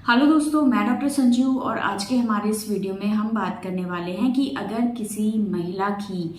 Hello दोस्तों, मैं doctor Sanju और आज के हमारे इस वीडियो में हम बात करने वाले हैं कि अगर किसी महिला की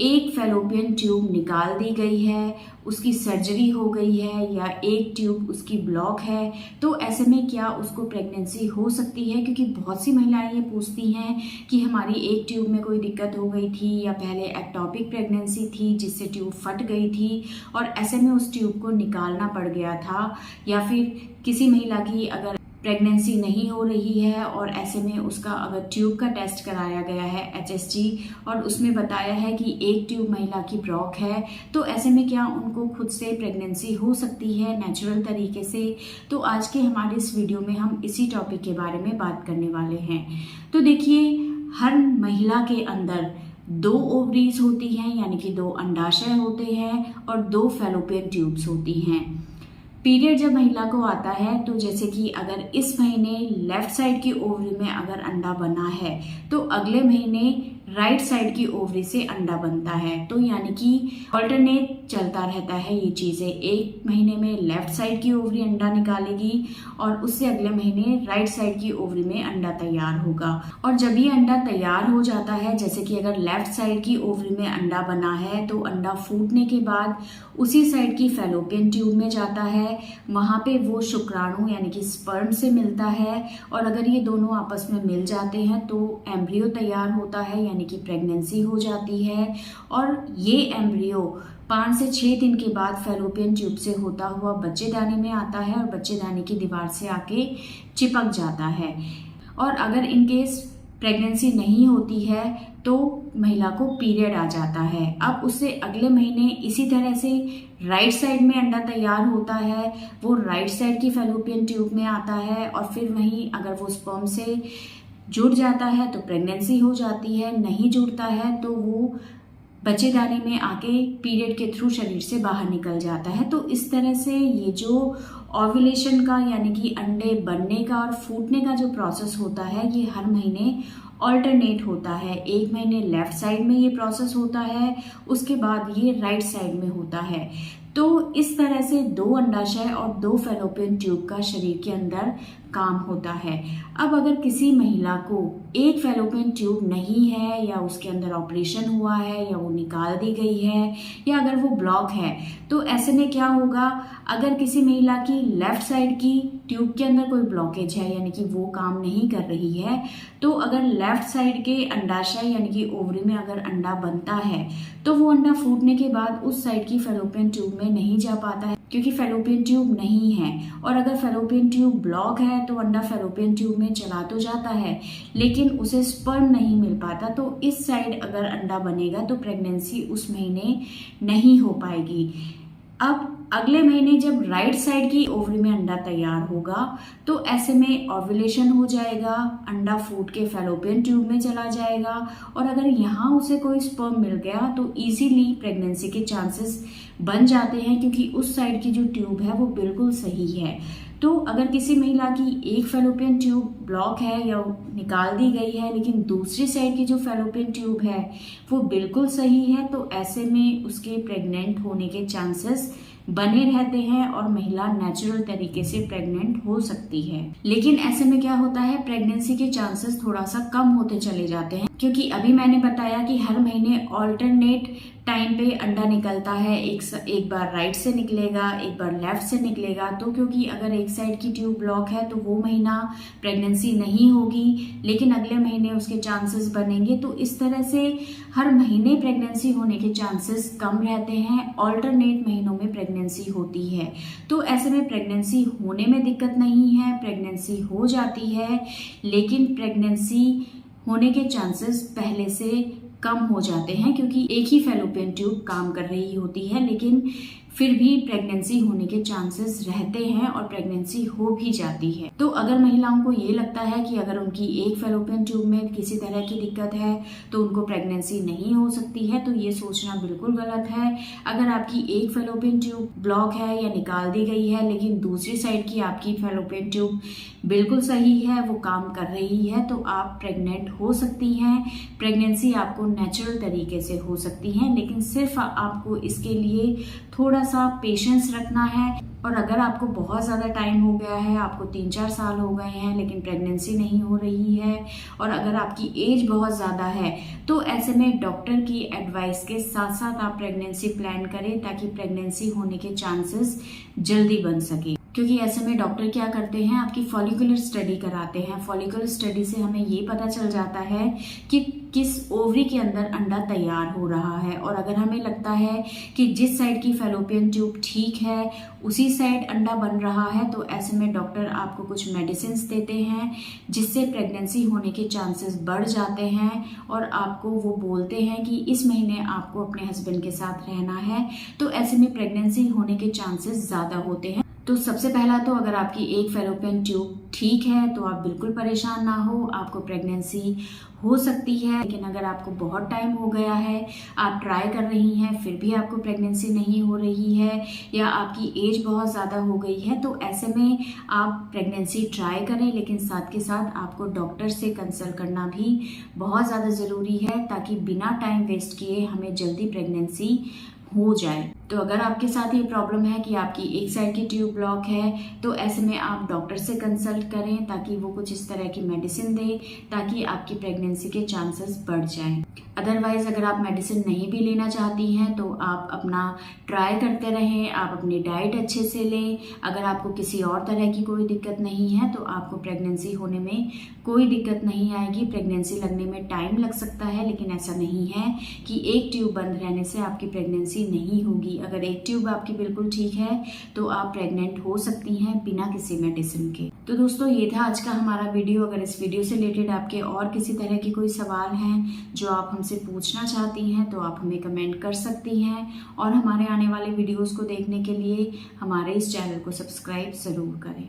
एक फैलोपियन ट्यूब निकाल दी गई है, उसकी सर्जरी हो गई है या एक ट्यूब उसकी ब्लॉक है, तो ऐसे में क्या उसको प्रेगनेंसी हो सकती है। क्योंकि बहुत सी महिलाएं ये पूछती हैं कि हमारी एक ट्यूब में कोई दिक्कत हो गई थी या पहले एक्टोपिक प्रेगनेंसी थी जिससे ट्यूब फट गई थी और ऐसे में उस ट्यूब को निकालना पड़ गया था, या फिर किसी महिला की अगर प्रेगनेंसी नहीं हो रही है और ऐसे में उसका अगर ट्यूब का टेस्ट कराया गया है HSG और उसमें बताया है कि एक ट्यूब महिला की ब्लॉक है, तो ऐसे में क्या उनको खुद से प्रेगनेंसी हो सकती है नेचुरल तरीके से। तो आज के हमारे इस वीडियो में हम इसी टॉपिक के बारे में बात करने वाले हैं। तो देखिए, हर महिला के अंदर 2 ओवरीज होती हैं, यानी कि 2 अंडाशय होते हैं और 2 फैलोपियन ट्यूब्स होती हैं। पीरियड जब महिला को आता है तो जैसे कि अगर इस महीने लेफ्ट साइड की ओवरी में अगर अंडा बना है तो अगले महीने राइट साइड की ओवरी से अंडा बनता है। तो यानी कि ऑल्टरनेट चलता रहता है ये चीज़ें। एक महीने में लेफ्ट साइड की ओवरी अंडा निकालेगी और उससे अगले महीने राइट साइड की ओवरी में अंडा तैयार होगा। और जब ये अंडा तैयार हो जाता है, जैसे कि अगर लेफ्ट साइड की ओवरी में अंडा बना है तो अंडा फूटने के बाद उसी साइड की फैलोपियन ट्यूब में जाता है। वहाँ पे वो शुक्राणु यानी कि स्पर्म से मिलता है और अगर ये दोनों आपस में मिल जाते हैं तो एम्ब्रियो तैयार होता है, यानी कि प्रेगनेंसी हो जाती है। और ये एम्ब्रियो 5 से 6 दिन के बाद फैलोपियन ट्यूब से होता हुआ बच्चेदानी में आता है और बच्चेदानी की दीवार से आके चिपक जाता है। और अगर इनकेस प्रेगनेंसी नहीं होती है तो महिला को पीरियड आ जाता है। अब उससे अगले महीने इसी तरह से राइट साइड में अंडा तैयार होता है, वो राइट साइड की फैलोपियन ट्यूब में आता है और फिर वहीं अगर वो स्पर्म से जुड़ जाता है तो प्रेगनेंसी हो जाती है, नहीं जुड़ता है तो वो बच्चेदानी में आके पीरियड के थ्रू शरीर से बाहर निकल जाता है। तो इस तरह से ये जो ओव्यूलेशन का यानी कि अंडे बनने का और फूटने का जो प्रोसेस होता है ये हर महीने ऑल्टरनेट होता है। एक महीने लेफ्ट साइड में ये प्रोसेस होता है, उसके बाद ये राइट साइड में होता है। तो इस तरह से 2 अंडाशय और 2 फैलोपियन ट्यूब का शरीर के अंदर काम होता है। अब अगर किसी महिला को एक फैलोपियन ट्यूब नहीं है या उसके अंदर ऑपरेशन हुआ है या वो निकाल दी गई है या अगर वो ब्लॉक है, तो ऐसे में क्या होगा, अगर किसी महिला की लेफ्ट साइड की ट्यूब के अंदर कोई ब्लॉकेज है यानी कि वो काम नहीं कर रही है, तो अगर लेफ्ट साइड के अंडाशय यानी कि ओवरी में अगर अंडा बनता है तो वो अंडा फूटने के बाद उस साइड की फैलोपियन ट्यूब में नहीं जा पाता है क्योंकि फैलोपियन ट्यूब नहीं है। और अगर फैलोपियन ट्यूब ब्लॉक है तो अंडा फैलोपियन ट्यूब में चला तो जाता है लेकिन उसे स्पर्म नहीं मिल पाता। तो इस साइड अगर अंडा बनेगा तो प्रेगनेंसी उस महीने नहीं हो पाएगी। अब अगले महीने जब राइट साइड की ओवरी में अंडा तैयार होगा तो ऐसे में ओव्यूलेशन हो जाएगा, अंडा फूट के फैलोपियन ट्यूब में चला जाएगा और अगर यहाँ उसे कोई स्पर्म मिल गया तो इजीली प्रेगनेंसी के चांसेस बन जाते हैं क्योंकि उस साइड की जो ट्यूब है वो बिल्कुल सही है। तो अगर किसी महिला की एक फैलोपियन ट्यूब ब्लॉक है या निकाल दी गई है लेकिन दूसरी साइड की जो फैलोपियन ट्यूब है वो बिल्कुल सही है, तो ऐसे में उसके प्रेग्नेंट होने के चांसेस बने रहते हैं और महिला नेचुरल तरीके से प्रेग्नेंट हो सकती है। लेकिन ऐसे में क्या होता है, प्रेगनेंसी के चांसेस थोड़ा सा कम होते चले जाते हैं क्योंकि अभी मैंने बताया कि हर महीने ऑल्टरनेट टाइम पे अंडा निकलता है। एक बार राइट से निकलेगा, एक बार लेफ्ट से निकलेगा। तो क्योंकि अगर एक साइड की ट्यूब ब्लॉक है तो वो महीना प्रेगनेंसी नहीं होगी लेकिन अगले महीने उसके चांसेस बनेंगे। तो इस तरह से हर महीने प्रेगनेंसी होने के चांसेस कम रहते हैं, ऑल्टरनेट महीनों में प्रेगनेंसी होती है। तो ऐसे में प्रेगनेंसी होने में दिक्कत नहीं है, प्रेगनेंसी हो जाती है लेकिन प्रेगनेंसी होने के चांसेस पहले से कम हो जाते हैं क्योंकि एक ही फैलोपियन ट्यूब काम कर रही होती है, लेकिन फिर भी प्रेगनेंसी होने के चांसेस रहते हैं और प्रेगनेंसी हो भी जाती है। तो अगर महिलाओं को ये लगता है कि अगर उनकी एक फैलोपियन ट्यूब में किसी तरह की दिक्कत है तो उनको प्रेगनेंसी नहीं हो सकती है, तो ये सोचना बिल्कुल गलत है। अगर आपकी एक फैलोपियन ट्यूब ब्लॉक है या निकाल दी गई है लेकिन दूसरी साइड की आपकी फैलोपियन ट्यूब बिल्कुल सही है, वो काम कर रही है, तो आप प्रेग्नेंट हो सकती हैं। प्रेगनेंसी आपको नेचुरल तरीके से हो सकती है, लेकिन सिर्फ आपको इसके लिए थोड़ा सा पेशेंस रखना है। और अगर आपको बहुत ज़्यादा टाइम हो गया है, आपको 3-4 साल हो गए हैं लेकिन प्रेगनेंसी नहीं हो रही है, और अगर आपकी एज बहुत ज़्यादा है, तो ऐसे में डॉक्टर की एडवाइस के साथ साथ आप प्रेगनेंसी प्लान करें ताकि प्रेगनेंसी होने के चांसेस जल्दी बन सके। क्योंकि ऐसे में डॉक्टर क्या करते हैं, आपकी फॉलिकुलर स्टडी कराते हैं। फॉलिकुलर स्टडी से हमें ये पता चल जाता है कि किस ओवरी के अंदर अंडा तैयार हो रहा है, और अगर हमें लगता है कि जिस साइड की फैलोपियन ट्यूब ठीक है उसी साइड अंडा बन रहा है, तो ऐसे में डॉक्टर आपको कुछ मेडिसिन देते हैं जिससे प्रेगनेंसी होने के चांसेस बढ़ जाते हैं, और आपको वो बोलते हैं कि इस महीने आपको अपने हस्बैंड के साथ रहना है, तो ऐसे में प्रेगनेंसी होने के चांसेस ज़्यादा होते हैं। तो सबसे पहला तो अगर आपकी एक फैलोपियन ट्यूब ठीक है तो आप बिल्कुल परेशान ना हो, आपको प्रेगनेंसी हो सकती है। लेकिन अगर आपको बहुत टाइम हो गया है, आप ट्राई कर रही हैं फिर भी आपको प्रेगनेंसी नहीं हो रही है, या आपकी एज बहुत ज़्यादा हो गई है, तो ऐसे में आप प्रेगनेंसी ट्राई करें, लेकिन साथ के साथ आपको डॉक्टर से कंसल्ट करना भी बहुत ज़्यादा ज़रूरी है ताकि बिना टाइम वेस्ट किए हमें जल्दी प्रेगनेंसी हो जाए। तो अगर आपके साथ ये प्रॉब्लम है कि आपकी एक साइड की ट्यूब ब्लॉक है, तो ऐसे में आप डॉक्टर से कंसल्ट करें ताकि वो कुछ इस तरह की मेडिसिन दे ताकि आपकी प्रेगनेंसी के चांसेस बढ़ जाएं। अदरवाइज अगर आप मेडिसिन नहीं भी लेना चाहती हैं तो आप अपना ट्राई करते रहें, आप अपनी डाइट अच्छे से लें। अगर आपको किसी और तरह की कोई दिक्कत नहीं है तो आपको प्रेगनेंसी होने में कोई दिक्कत नहीं आएगी। प्रेगनेंसी लगने में टाइम लग सकता है, लेकिन ऐसा नहीं है कि एक ट्यूब बंद रहने से आपकी प्रेगनेंसी नहीं होगी। अगर एक ट्यूब आपकी बिल्कुल ठीक है तो आप प्रेग्नेंट हो सकती हैं बिना किसी मेडिसिन के। तो दोस्तों ये था आज का हमारा वीडियो। अगर इस वीडियो से रिलेटेड आपके और किसी तरह के कोई सवाल हैं जो आप हमसे पूछना चाहती हैं तो आप हमें कमेंट कर सकती हैं, और हमारे आने वाले वीडियोस को देखने के लिए हमारे इस चैनल को सब्सक्राइब ज़रूर करें।